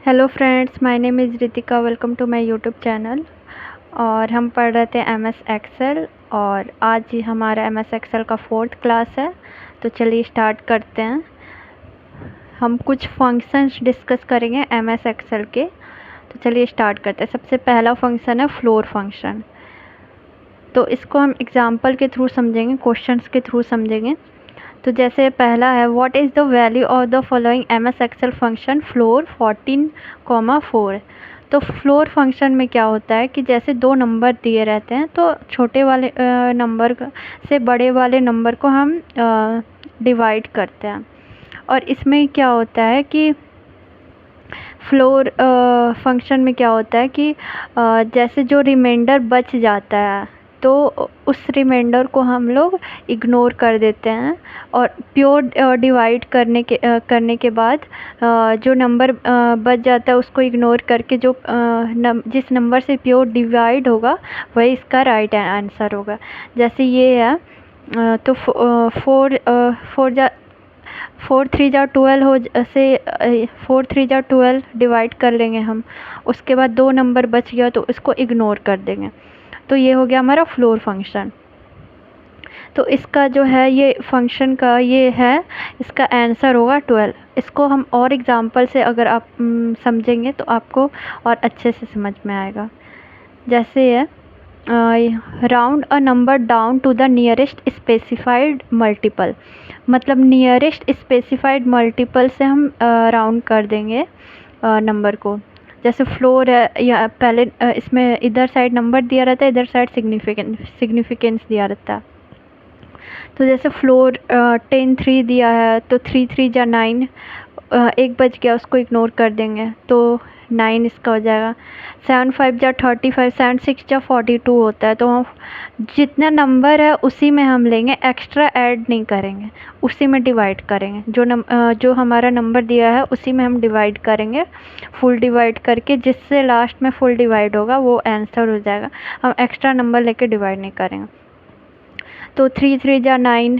Hello friends, my name is Ritika. Welcome to my YouTube channel. और हम पढ़ रहे थे एमएस एक्सेल और आज ही हमारा एमएस एक्सेल का 4th क्लास है। तो चलिए स्टार्ट करते हैं। हम कुछ फंक्शंस डिस्कस करेंगे एमएस एक्सेल के। तो चलिए स्टार्ट करते हैं। सबसे पहला फंक्शन है फ्लोर फंक्शन। तो इसको हम एग्जांपल के थ्रू समझेंगे, क्वेश्चंस के थ्रू समझेंगे। तो जैसे पहला है, what is the value of the following MS Excel function floor 14,4। तो फ्लोर फंक्शन में क्या होता है कि जैसे दो नंबर दिए रहते हैं तो छोटे वाले नंबर से बड़े वाले नंबर को हम डिवाइड करते हैं। और इसमें क्या होता है कि फ्लोर फंक्शन में क्या होता है कि जैसे जो रिमाइंडर बच जाता है तो उस रिमाइंडर को हम लोग इग्नोर कर देते हैं और प्योर डिवाइड करने के बाद जो नंबर बच जाता है उसको इग्नोर करके जो जिस नंबर से प्योर डिवाइड होगा वही इसका राइट आंसर होगा। जैसे ये है तो 4 3 जा 12 हो से 4 3 जा 12 डिवाइड कर लेंगे हम। उसके बाद दो नंबर बच गया तो इसको इग्नोर कर देंगे। तो ये हो गया हमारा फ्लोर फंक्शन। तो इसका जो है ये फंक्शन का ये है, इसका आंसर होगा 12। इसको हम और एग्जांपल से अगर आप समझेंगे तो आपको और अच्छे से समझ में आएगा। जैसे है round a number down to the nearest specified multiple. मतलब नियरेस्ट स्पेसिफाइड मल्टीपल से हम राउंड कर देंगे नंबर को। जैसे फ्लोर है या पहले इसमें इधर साइड नंबर दिया रहता है, इधर साइड सिग्निफिकेंस दिया रहता है। तो जैसे फ्लोर 10 3 दिया है तो 3 3 जा 9, एक बच गया उसको इग्नोर कर देंगे तो 9 इसका हो जाएगा। 7 5 जा 35, 7 6 जा 42 होता है। तो हम जितना नंबर है उसी में हम लेंगे, एक्स्ट्रा ऐड नहीं करेंगे, उसी में डिवाइड करेंगे। जो हमारा नंबर दिया है उसी में हम डिवाइड करेंगे, फुल डिवाइड करके जिससे लास्ट में फुल डिवाइड होगा वो आंसर हो जाएगा। हम एक्स्ट्रा नंबर लेके डिवाइड नहीं करेंगे। तो 3 3 जा 9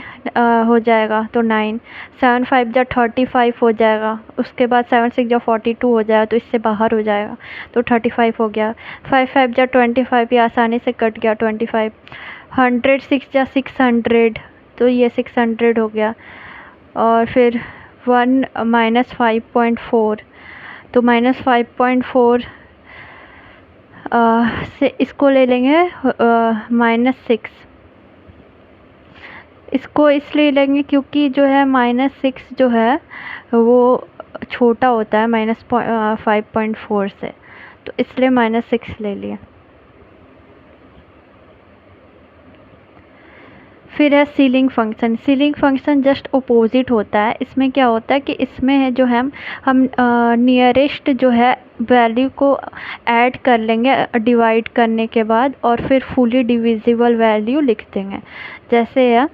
हो जाएगा तो 9। 7 5 जा 35 हो जाएगा। उसके बाद 7 6 जा 42 हो जाएगा तो इससे बाहर हो जाएगा तो 35 हो गया। 5 5 जा 25, ये आसानी से कट गया 25। 100 6 जा 600 तो ये 600 हो गया। और फिर 1 -5.4 तो -5.4 से इसको ले लेंगे -6। इसको इसलिए लेंगे क्योंकि जो है -6 जो है वो छोटा होता है -5.4 से, तो इसलिए -6 ले लिया। फिर है ceiling function. Ceiling function just opposite होता है। इसमें क्या होता है कि इसमें है जो है हम नियरेस्ट जो है वैल्यू को ऐड कर लेंगे डिवाइड करने के बाद और फिर फुली डिविजिबल वैल्यू लिख देंगे। जैसे है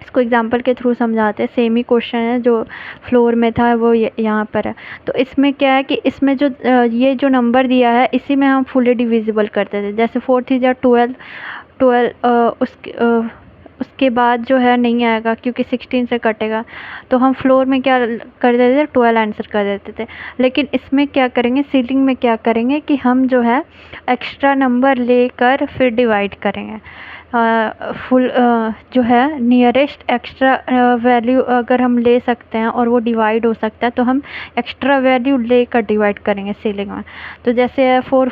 इसको एग्जांपल के थ्रू समझाते हैं। सेम ही क्वेश्चन है जो फ्लोर में था वो यहाँ पर है। तो इसमें क्या है कि इसमें जो ये जो नंबर दिया है इसी में हम फुली डिविजिबल करते थे। जैसे 4 3 जा 12 उसके बाद जो है नहीं आएगा क्योंकि 16 से कटेगा। तो हम फ्लोर में क्या कर देते थे, 12 आंसर कर देते थे। लेकिन इसमें क्या करेंगे, सीलिंग में क्या करेंगे कि हम जो है एक्स्ट्रा नंबर लेकर फिर डिवाइड करेंगे। फुल जो है नियरेस्ट एक्स्ट्रा वैल्यू अगर हम ले सकते हैं और वो डिवाइड हो सकता है तो हम एक्स्ट्रा वैल्यू लेकर डिवाइड करेंगे सीलिंग में। तो जैसे 4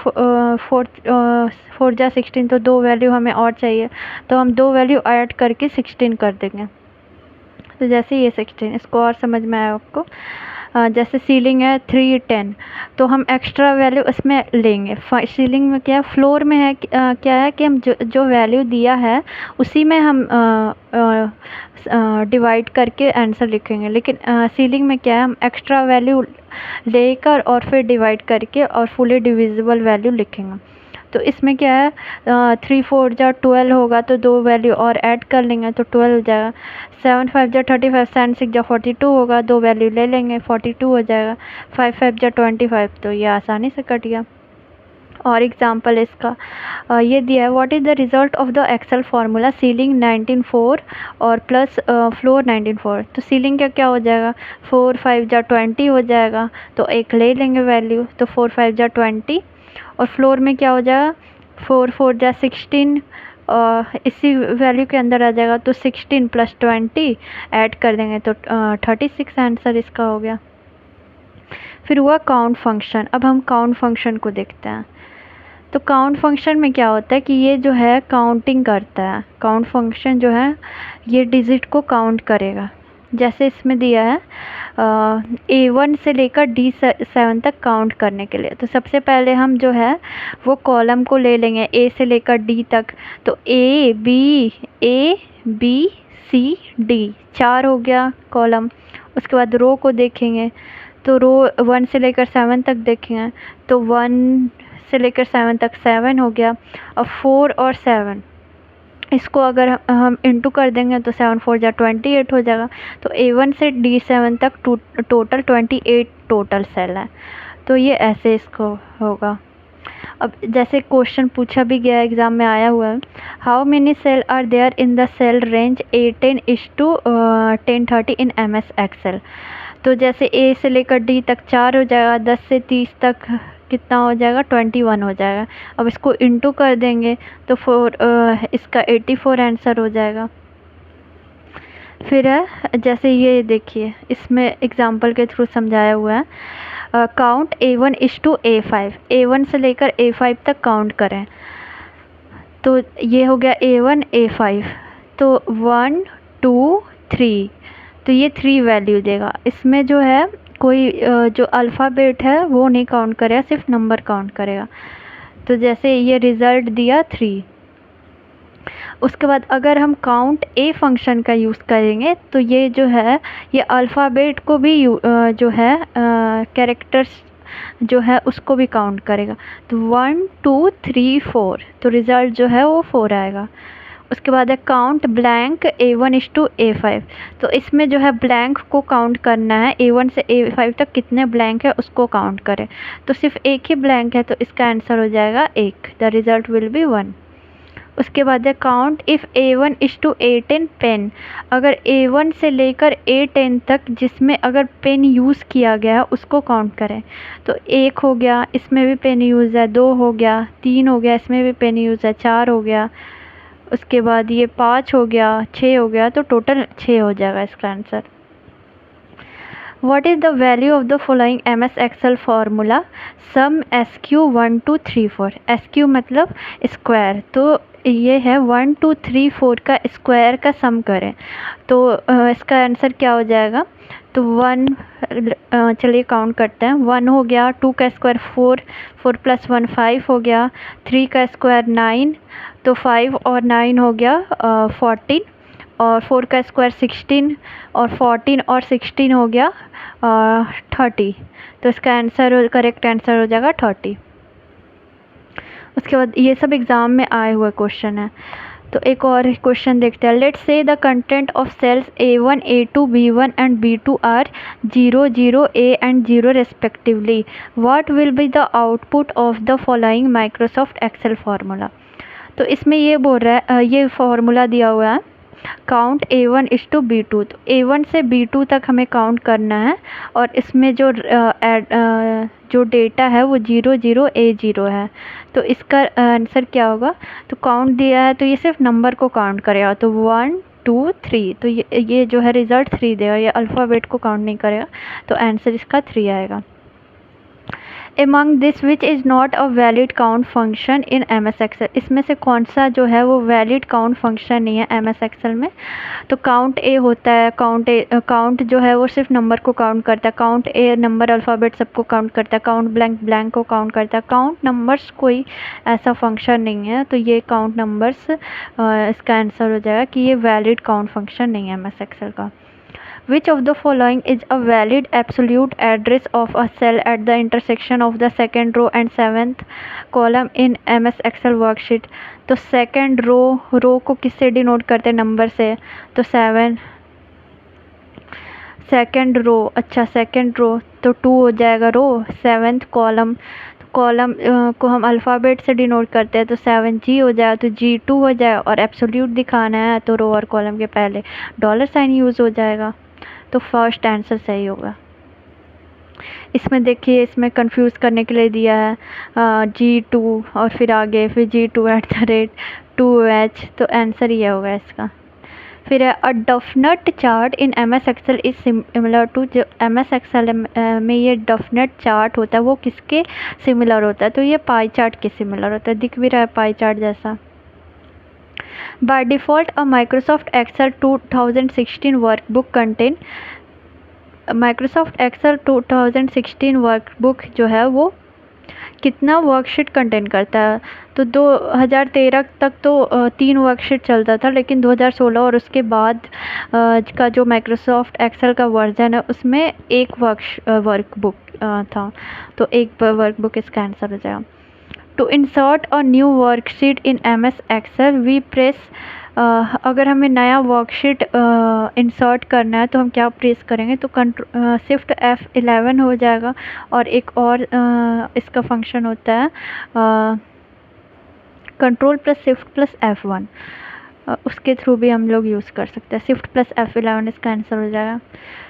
जा 16 तो दो वैल्यू हमें और चाहिए तो हम दो वैल्यू ऐड करके 16 कर देंगे। तो जैसे ये 16, इसको और समझ में आया आपको। जैसे सीलिंग है 3 10 तो हम एक्स्ट्रा वैल्यू इसमें लेंगे। सीलिंग में क्या है, फ्लोर में है क्या है कि हम जो वैल्यू दिया है उसी में हम डिवाइड करके आंसर लिखेंगे। लेकिन सीलिंग में क्या है, हम एक्स्ट्रा वैल्यू लेकर और फिर डिवाइड करके और फुली डिविजिबल वैल्यू लिखेंगे। तो इसमें क्या है 3 4 जा 12 होगा तो दो वैल्यू और ऐड कर लेंगे तो 12 हो जाएगा। 7 5 जा 35, 7 6 जा 42 होगा, दो वैल्यू ले लेंगे 42 हो जाएगा। 5 5 जा 25 तो ये आसानी से कट गया। और एग्जांपल इसका ये दिया है, what is the result of the Excel formula ceiling 19.4 और प्लस फ्लोर 19.4। तो सीलिंग का क्या हो जाएगा, 4 5 जा 20 हो जाएगा, तो एक ले लेंगे वैल्यू, तो 4 5 जा 20, और फ्लोर में क्या हो जाएगा, 4 4 जा 16, इसी वैल्यू के अंदर आ जाएगा, तो 16 + 20 ऐड कर देंगे तो 36 आंसर इसका हो गया। फिर हुआ काउंट फंक्शन। अब हम काउंट फंक्शन को देखते हैं। तो काउंट फंक्शन में क्या होता है कि ये जो है काउंटिंग करता है। काउंट फंक्शन जो है ये डिजिट को काउंट करेगा। जैसे इसमें दिया है A1 से लेकर D7 तक काउंट करने के लिए। तो सबसे पहले हम जो है वो कॉलम को ले लेंगे A से लेकर D तक। तो A B C D 4 हो गया कॉलम। उसके बाद रो को देखेंगे तो रो 1 से लेकर 7 तक देखेंगे तो 1 से लेकर 7 तक 7 हो गया। अब 4 और 7 इसको अगर हम इंटू कर देंगे तो 7 4 जा 28 हो जाएगा। तो A1 से D7 तक टोटल 28 टोटल सेल है। तो ये ऐसे इसको होगा। अब जैसे क्वेश्चन पूछा भी गया एग्ज़ाम में आया हुआ है, how many cell are there in the cell range A10 to 1030 इन MS Excel। तो जैसे A से लेकर D तक 4 हो जाएगा, 10 से 30 तक कितना हो जाएगा, 21 हो जाएगा। अब इसको इंटू कर देंगे तो इसका 84 आंसर हो जाएगा। फिर है जैसे ये देखिए इसमें एग्जांपल के थ्रू समझाया हुआ है, count A1 to A5, A1 से लेकर A5 तक काउंट करें। तो ये हो गया A1 A5, तो 1 2 3, तो ये 3 वैल्यू देगा। इसमें जो है कोई जो अल्फ़ाबेट है वो नहीं काउंट करेगा, सिर्फ नंबर काउंट करेगा। तो जैसे ये रिज़ल्ट दिया 3। उसके बाद अगर हम काउंट A फंक्शन का यूज़ करेंगे तो ये जो है ये अल्फ़ाबेट को भी जो है कैरेक्टर्स जो है उसको भी काउंट करेगा। तो 1 2 3 4, तो रिज़ल्ट जो है वो 4 आएगा। उसके बाद है count blank A1 to A5। तो इसमें जो है ब्लैंक को काउंट करना है, A1 से A5 तक कितने ब्लैंक है उसको काउंट करें। तो सिर्फ एक ही ब्लैंक है तो इसका आंसर हो जाएगा 1, द रिज़ल्ट विल बी 1। उसके बाद है count if A1 to A10 pen. अगर A1 से लेकर A10 तक जिसमें अगर पेन यूज़ किया गया है उसको काउंट करें। तो 1 हो गया, इसमें भी पेन यूज़ है, 2 हो गया, 3 हो गया, इसमें भी पेन यूज़ है, 4 हो गया। उसके बाद ये 5 हो गया, 6 हो गया, तो टोटल 6 हो जाएगा इसका answer. What is the value of the following MS Excel formula? Sum SQ 1 2 3 4। SQ मतलब स्क्वायर, तो ये है 1 2 3 4 का स्क्वायर का सम करें। तो इसका आंसर क्या हो जाएगा, तो 1 चलिए काउंट करते हैं। 1 हो गया, 2 का स्क्वायर 4, 4 + 1 5 हो गया, 3 का स्क्वायर 9, तो 5 और 9 हो गया 14, और 4 का स्क्वायर 16, और 14 और 16 हो गया 30। तो इसका आंसर करेक्ट आंसर हो जाएगा 30। उसके बाद ये सब एग्ज़ाम में आए हुए क्वेश्चन है। तो एक और क्वेश्चन देखते हैं। Let's say the content of cells A1 A2 B1 and B2 are 0 0 A and 0 respectively. What will be the output of the following Microsoft Excel formula. तो इसमें ये बोल रहा है, ये फार्मूला दिया हुआ है काउंट A1 to B2। तो A1 से B2 तक हमें काउंट करना है, और इसमें जो डेटा है वो 0 0 A 0 है। तो इसका आंसर क्या होगा, तो काउंट दिया है तो ये सिर्फ नंबर को काउंट करेगा। तो 1 2 3, तो ये जो है रिज़ल्ट 3 देगा, ये अल्फ़ाबेट को काउंट नहीं करेगा। तो आंसर इसका 3 आएगा। Among this which is not a valid count function in MS Excel। इसमें से कौन सा जो है वो वैलिड काउंट फंक्शन नहीं है MS Excel में। तो काउंट A होता है, काउंट जो है वो सिर्फ नंबर को काउंट करता है। काउंट A नंबर अल्फ़ाबेट सबको काउंट करता है। काउंट ब्लैंक को काउंट करता है। काउंट नंबर्स कोई ऐसा फंक्शन नहीं है। तो ये काउंट नंबर्स इसका आंसर हो जाएगा कि ये वैलिड काउंट फंक्शन नहीं है MS Excel का। Which of the following is a valid absolute address of a cell at the intersection of the second row and 7th column in MS Excel worksheet। तो second row को किससे denote करते हैं, number से। तो 7 second row, अच्छा second row तो 2 हो जाएगा रो, 7th कॉलम कॉलम को हम अल्फ़ाबेट से डिनोट करते हैं तो 7G हो जाए तो G2 हो जाए, और एब्सोल्यूट दिखाना है तो रो और कॉलम के पहले डॉलर साइन यूज़ हो जाएगा। तो फर्स्ट आंसर सही होगा। इसमें देखिए, इसमें कंफ्यूज करने के लिए दिया है G2 और फिर आगे फिर G2@2H, तो आंसर ये होगा इसका। फिर है a definite chart in MS Excel is similar to, जो MS एक्सेल में ये डेफिनेट चार्ट होता है वो किसके सिमिलर होता है, तो ये पाई चार्ट के सिमिलर होता है, दिख भी रहा है पाई चार्ट जैसा। By default a Microsoft Excel 2016 workbook contain, Microsoft Excel 2016 workbook जो है वो कितना वर्कशीट कंटेन करता है, तो 2013 तक तो 3 वर्कशीट चलता था, लेकिन 2016 और उसके बाद का जो माइक्रोसॉफ्ट एक्सेल का वर्जन है उसमें एक वर्कबुक था, तो एक वर्कबुक इसका आंसर हो जाएगा। To insert a new worksheet in MS Excel we press, अगर हमें नया वर्कशीट इंसर्ट करना है तो हम क्या प्रेस करेंगे, तो शिफ्ट F11 हो जाएगा, और एक और इसका फंक्शन होता है control plus shift plus F1, उसके थ्रू भी हम लोग यूज़ कर सकते हैं। शिफ्ट प्लस F11 इसका आंसर हो जाएगा।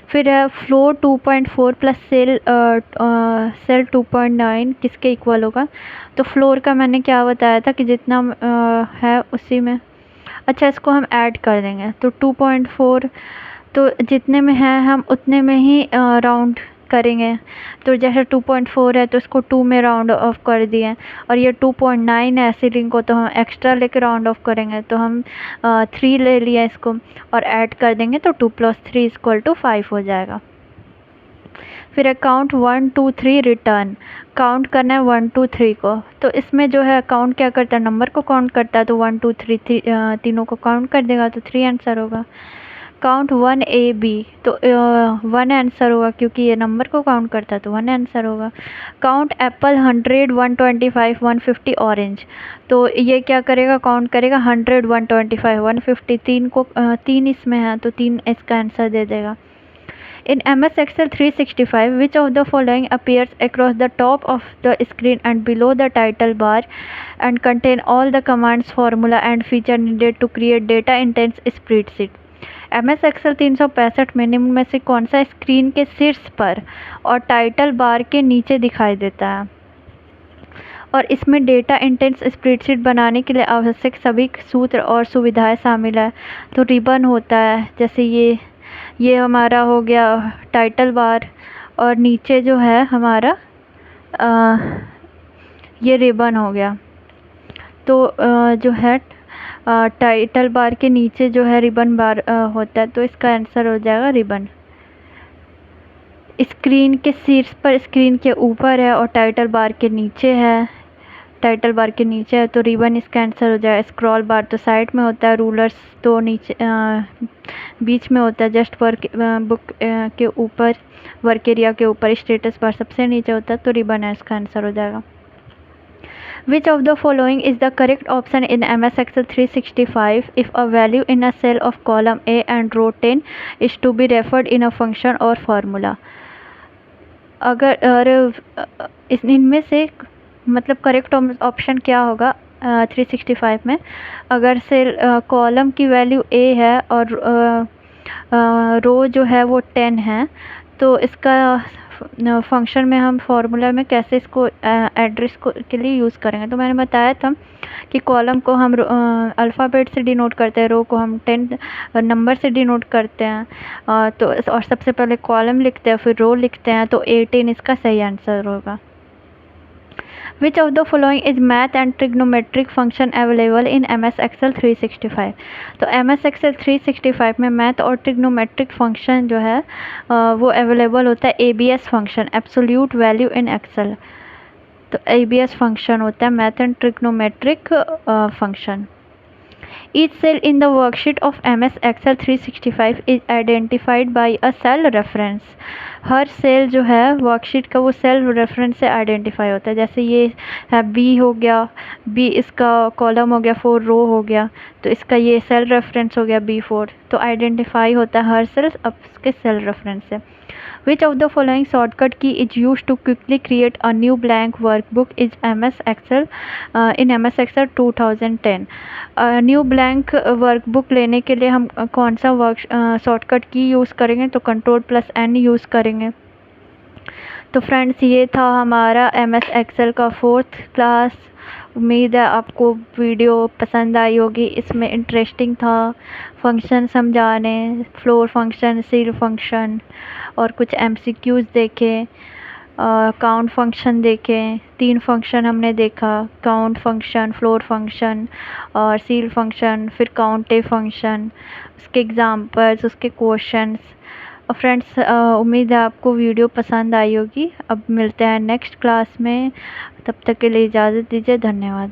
फिर है फ्लोर 2.4 प्लस सेल 2.9 किसके इक्वल होगा, तो फ्लोर का मैंने क्या बताया था कि जितना है उसी में, अच्छा इसको हम ऐड कर देंगे, तो 2.4 तो जितने में है हम उतने में ही राउंड करेंगे, तो जैसे 2.4 है तो इसको 2 में राउंड ऑफ कर दिए, और ये 2.9 है सीलिंग को तो हम एक्स्ट्रा लेके राउंड ऑफ करेंगे, तो हम 3 ले लिया इसको और ऐड कर देंगे, तो 2 + 3 = 5 हो जाएगा। फिर है काउंट 1 2 3 रिटर्न, काउंट करना है 1 2 3 को, तो इसमें जो है काउंट क्या करता है, नंबर को काउंट करता है, तो 1 2 3 तीनों को काउंट कर देगा, तो 3 आंसर होगा। काउंट 1 A B, तो 1 आंसर होगा क्योंकि ये नंबर को काउंट करता है, तो 1 आंसर होगा। काउंट एप्पल 100 125 150 ऑरेंज, तो ये क्या करेगा, काउंट करेगा 100 125 150, 3 इसमें है तो 3 इसका आंसर दे देगा। In MS Excel 365, which of the following appears across the top of the screen and below the title bar and contain all the commands, formula and feature needed to create data intense spreadsheet? MS Excel 365 में निम्न में से कौन सा screen के शीर्ष पर और टाइटल बार के नीचे दिखाई देता है, और इसमें डेटा इंटेंस स्प्रेडशीट बनाने के लिए आवश्यक सभी सूत्र और सुविधाएं शामिल है, तो रिबन होता है, जैसे ये हमारा हो गया टाइटल बार, और नीचे जो है हमारा ये रिबन हो गया, तो जो है टाइटल बार के नीचे जो है रिबन बार होता है, तो इसका आंसर हो जाएगा रिबन। स्क्रीन के शीर्ष पर, स्क्रीन के ऊपर है और टाइटल बार के नीचे है, टाइटल बार के नीचे है, तो रिबन इसका आंसर हो जाएगा। स्क्रॉल बार तो साइड में होता है, रूलर्स तो नीचे बीच में होता है, जस्ट वर्क बुक के ऊपर, वर्क एरिया के ऊपर, स्टेटस बार सबसे नीचे होता है, तो रिबन है इसका आंसर हो जाएगा। Which of the following is the correct option in MS Excel 365 if a value in a cell of column A and row 10 is to be referred in a function or formula? अगर इनमें से मतलब correct option क्या होगा 365 में, अगर cell column की value A है और रो जो है वो 10 है, तो इसका फंक्शन में हम फॉर्मूला में कैसे इसको एड्रेस को के लिए यूज़ करेंगे, तो मैंने बताया था कि कॉलम को हम अल्फ़ाबेट से डिनोट करते हैं, रो को हम 10 नंबर से डिनोट करते हैं, तो और सबसे पहले कॉलम लिखते हैं फिर रो लिखते हैं, तो 18 इसका सही आंसर होगा। Which of the following is math and trigonometric function available in MS Excel 365? तो MS Excel 365 में मैथ और ट्रिग्नोमेट्रिक फंक्शन जो है वो अवेलेबल होता है ABS function, absolute value in Excel, तो ABS फंक्शन होता है math and trigonometric function. Each cell in the worksheet of MS Excel 365 is identified by a cell reference. हर सेल जो है वर्कशीट का वो सेल रेफरेंस से आइडेंटिफाई होता है। जैसे ये है बी हो गया, बी इसका कॉलम हो गया, 4 रो हो गया, तो इसका ये सेल रेफरेंस हो गया B4। तो आइडेंटिफाई होता है हर सेल अब इसके सेल रेफरेंस से। Which of the following shortcut key is used to quickly create a new blank workbook is MS Excel in MS Excel 2010? New blank workbook लेने के लिए हम कौन सा शॉर्टकट की यूज़ करेंगे? तो Ctrl+N यूज़ करेंगे। तो फ्रेंड्स ये था हमारा MS एक्सेल का 4th क्लास। उम्मीद है आपको वीडियो पसंद आई होगी। इसमें इंटरेस्टिंग था, फंक्शन समझाने, फ्लोर फंक्शन, सील फंक्शन और कुछ MCQs देखे, काउंट फंक्शन देखे। 3 फंक्शन हमने देखा, काउंट फंक्शन, फ्लोर फंक्शन और सील फंक्शन, फिर काउंटे फंक्शन, उसके एग्जांपल्स, उसके क्वेश्चंस। और फ्रेंड्स उम्मीद है आपको वीडियो पसंद आई होगी। अब मिलते हैं नेक्स्ट क्लास में, तब तक के लिए इजाज़त दीजिए। धन्यवाद।